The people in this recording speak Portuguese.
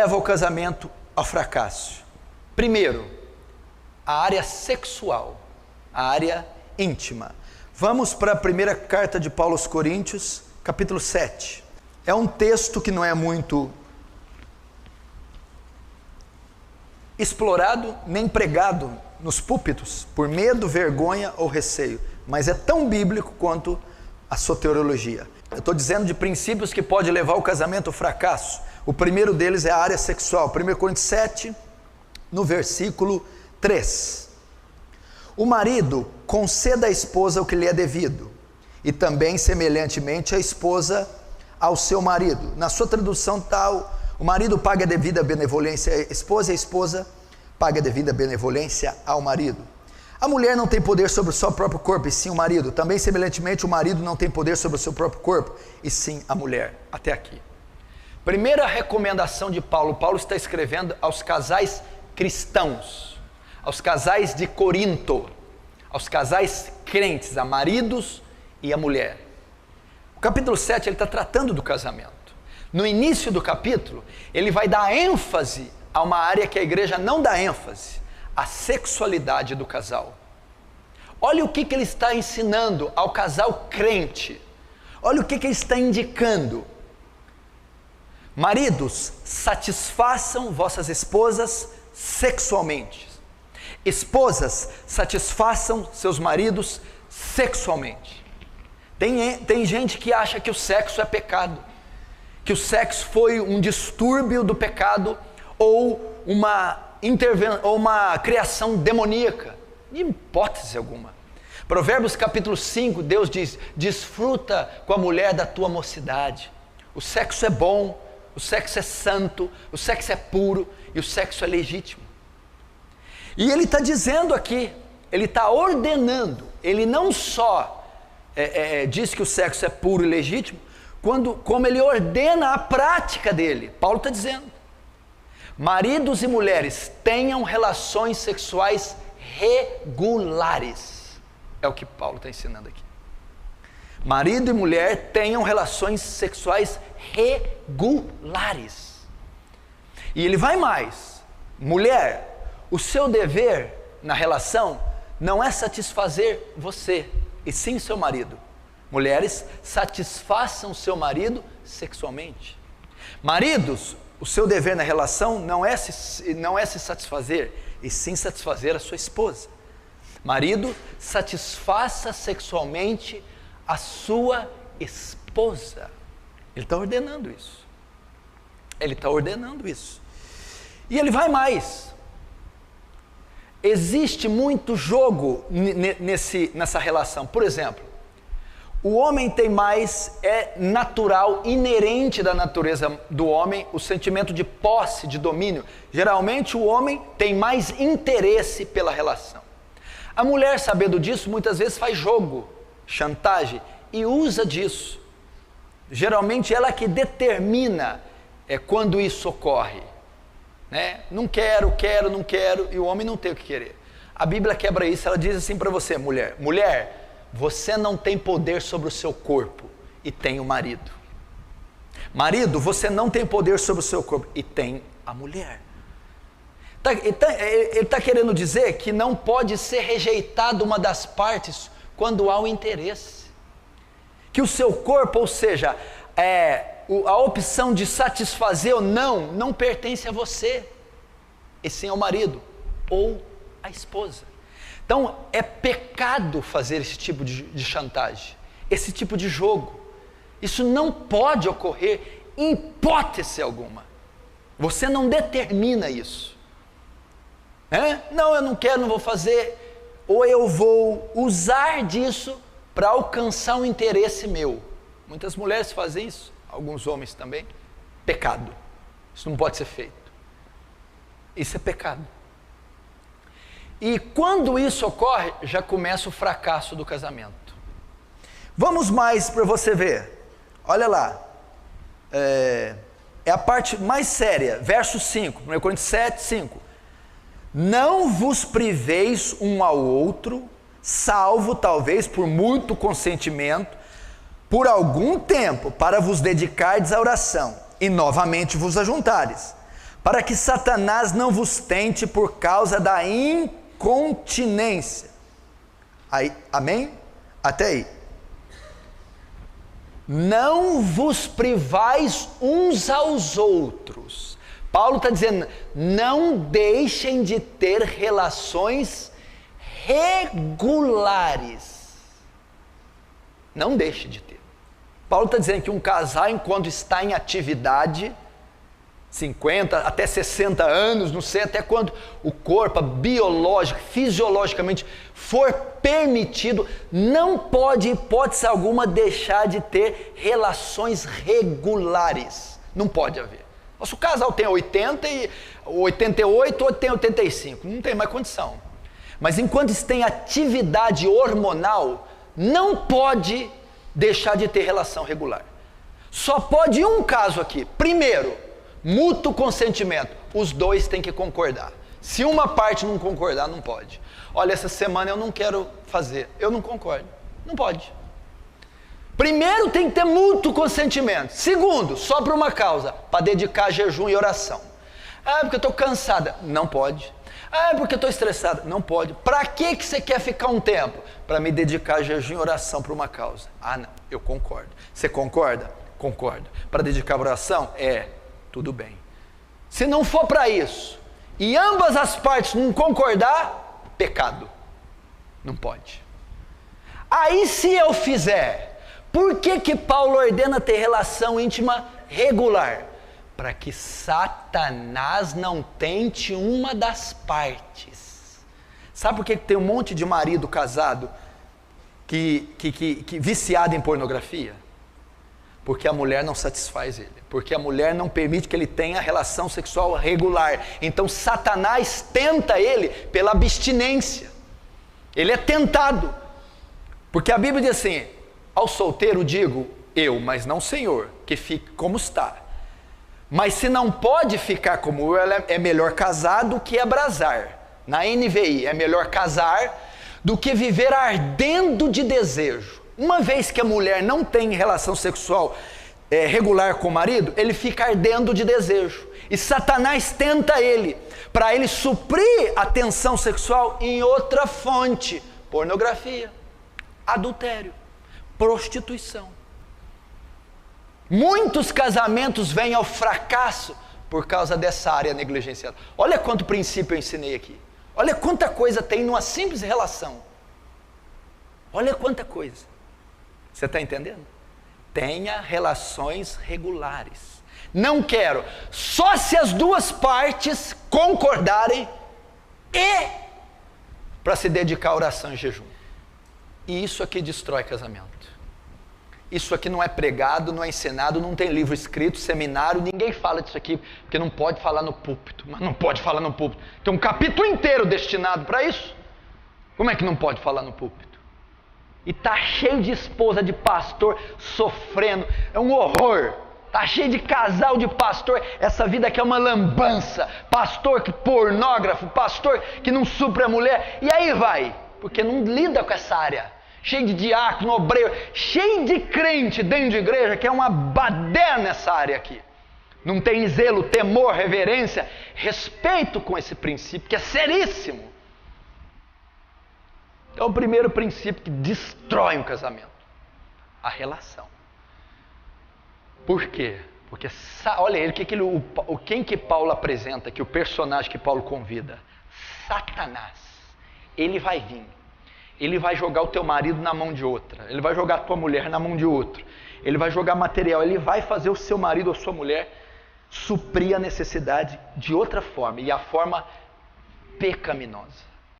leva o casamento ao fracasso? Primeiro, a área sexual, a área íntima. Vamos para a primeira carta de Paulo aos Coríntios, capítulo 7. É um texto que não é muito explorado nem pregado nos púlpitos por medo, vergonha ou receio, mas é tão bíblico quanto a soteriologia. Eu estou dizendo de princípios que pode levar o casamento ao fracasso. O primeiro deles é a área sexual. 1 Coríntios 7, no versículo 3. O marido conceda à esposa o que lhe é devido, e também semelhantemente a esposa ao seu marido. Na sua tradução tal, o marido paga a devida benevolência à esposa e a esposa paga a devida benevolência ao marido. A mulher não tem poder sobre o seu próprio corpo, e sim o marido. Também semelhantemente o marido não tem poder sobre o seu próprio corpo, e sim a mulher. Até aqui. Primeira recomendação de Paulo. Paulo está escrevendo aos casais cristãos, aos casais de Corinto, aos casais crentes, a maridos e a mulher. O capítulo 7 ele está tratando do casamento. No início do capítulo, ele vai dar ênfase a uma área que a igreja não dá ênfase, a sexualidade do casal. Olha o que ele está ensinando ao casal crente. Olha o que ele está indicando. Maridos, satisfaçam vossas esposas sexualmente. Esposas, satisfaçam seus maridos sexualmente. Tem gente que acha que o sexo é pecado, que o sexo foi um distúrbio do pecado ou uma criação demoníaca. De hipótese alguma. Provérbios capítulo 5, Deus diz: desfruta com a mulher da tua mocidade. O sexo é bom, o sexo é santo, o sexo é puro e o sexo é legítimo. E ele está dizendo aqui, ele está ordenando, ele não só diz que o sexo é puro e legítimo, como ele ordena a prática dele. Paulo está dizendo: maridos e mulheres tenham relações sexuais regulares. É o que Paulo está ensinando aqui. Marido e mulher tenham relações sexuais regulares. E ele vai mais: mulher, o seu dever na relação não é satisfazer você, e sim seu marido. Mulheres, satisfaçam seu marido sexualmente. Maridos, o seu dever na relação não é se satisfazer, e sim satisfazer a sua esposa. Marido, satisfaça sexualmente a sua esposa. Ele está ordenando isso. Ele está ordenando isso. E ele vai mais. Existe muito jogo nessa relação. Por exemplo, o homem tem mais, é natural, inerente da natureza do homem, o sentimento de posse, de domínio. Geralmente o homem tem mais interesse pela relação. A mulher, sabendo disso, muitas vezes faz jogo, chantagem, e usa disso. Geralmente ela que determina quando isso ocorre. Né? Não quero, não quero, e o homem não tem o que querer. A Bíblia quebra isso, ela diz assim para você, mulher: você não tem poder sobre o seu corpo, e tem o marido. Marido, você não tem poder sobre o seu corpo, e tem a mulher. Ele está querendo dizer que não pode ser rejeitada uma das partes quando há o interesse. Que o seu corpo, ou seja, a opção de satisfazer ou não pertence a você, e sim ao marido ou à esposa. Então é pecado fazer esse tipo de chantagem, esse tipo de jogo. Isso não pode ocorrer em hipótese alguma. Você não determina isso. Não, eu não quero, não vou fazer, ou eu vou usar disso para alcançar um interesse meu. Muitas mulheres fazem isso, alguns homens também. Pecado. Isso não pode ser feito. Isso é pecado. E quando isso ocorre, já começa o fracasso do casamento. Vamos mais para você ver. Olha lá. É a parte mais séria. Verso 5. 1 Coríntios 7, 5. Não vos priveis um ao outro, salvo talvez por muito consentimento, por algum tempo, para vos dedicardes à oração, e novamente vos ajuntares, para que Satanás não vos tente por causa da incontinência. Aí, amém? Até aí. Não vos privais uns aos outros. Paulo está dizendo, não deixem de ter relações regulares. Não deixe de ter. Paulo está dizendo que um casal, enquanto está em atividade, 50 até 60 anos, não sei até quando o corpo biológico, fisiologicamente for permitido, não pode, hipótese alguma, deixar de ter relações regulares. Não pode haver. Se o casal tem 80 e 88 ou tem 85, não tem mais condição. Mas enquanto está em atividade hormonal, não pode deixar de ter relação regular. Só pode um caso aqui. Primeiro, mútuo consentimento. Os dois têm que concordar. Se uma parte não concordar, não pode. Olha, essa semana eu não quero fazer. Eu não concordo. Não pode. Primeiro, tem que ter mútuo consentimento. Segundo, só por uma causa, para dedicar a jejum e oração. Ah, porque eu estou cansada. Não pode. Ah, porque eu estou estressada. Não pode. Para que você quer ficar um tempo? Para me dedicar a jejum e oração por uma causa. Ah, não. Eu concordo. Você concorda? Concordo. Para dedicar a oração? Tudo bem. Se não for para isso, e ambas as partes não concordar, pecado. Não pode. Aí se eu fizer, por que Paulo ordena ter relação íntima regular? Para que Satanás não tente uma das partes. Sabe por que tem um monte de marido casado que viciado em pornografia? Porque a mulher não satisfaz ele. Porque a mulher não permite que ele tenha relação sexual regular. Então Satanás tenta ele pela abstinência. Ele é tentado. Porque a Bíblia diz assim, ao solteiro digo, eu, mas não Senhor, que fique como está. Mas se não pode ficar como eu, é melhor casar do que abrasar. Na NVI, é melhor casar do que viver ardendo de desejo. Uma vez que a mulher não tem relação sexual regular com o marido, ele fica ardendo de desejo. E Satanás tenta ele, para ele suprir a tensão sexual em outra fonte. Pornografia, adultério, prostituição. Muitos casamentos vêm ao fracasso por causa dessa área negligenciada. Olha quanto princípio eu ensinei aqui. Olha quanta coisa tem numa simples relação. Olha quanta coisa. Você está entendendo? Tenha relações regulares. Não quero. Só se as duas partes concordarem e para se dedicar à oração e jejum. E isso aqui destrói casamento. Isso aqui não é pregado, não é ensinado, não tem livro escrito, seminário, ninguém fala disso aqui, porque não pode falar no púlpito. Mas não pode falar no púlpito. Tem um capítulo inteiro destinado para isso. Como é que não pode falar no púlpito? E está cheio de esposa de pastor sofrendo, é um horror. Está cheio de casal de pastor, essa vida aqui é uma lambança. Pastor que pornógrafo, pastor que não supre a mulher. E aí vai, porque não lida com essa área. Cheio de diácono, obreiro, cheio de crente dentro de igreja que é uma baderna nessa área aqui. Não tem zelo, temor, reverência, respeito com esse princípio que é seríssimo. É o primeiro princípio que destrói um casamento. A relação. Por quê? Porque, olha ele, quem que Paulo apresenta aqui, o personagem que Paulo convida? Satanás. Ele vai vir. Ele vai jogar o teu marido na mão de outra. Ele vai jogar a tua mulher na mão de outro. Ele vai jogar material. Ele vai fazer o seu marido ou sua mulher suprir a necessidade de outra forma. E a forma pecaminosa.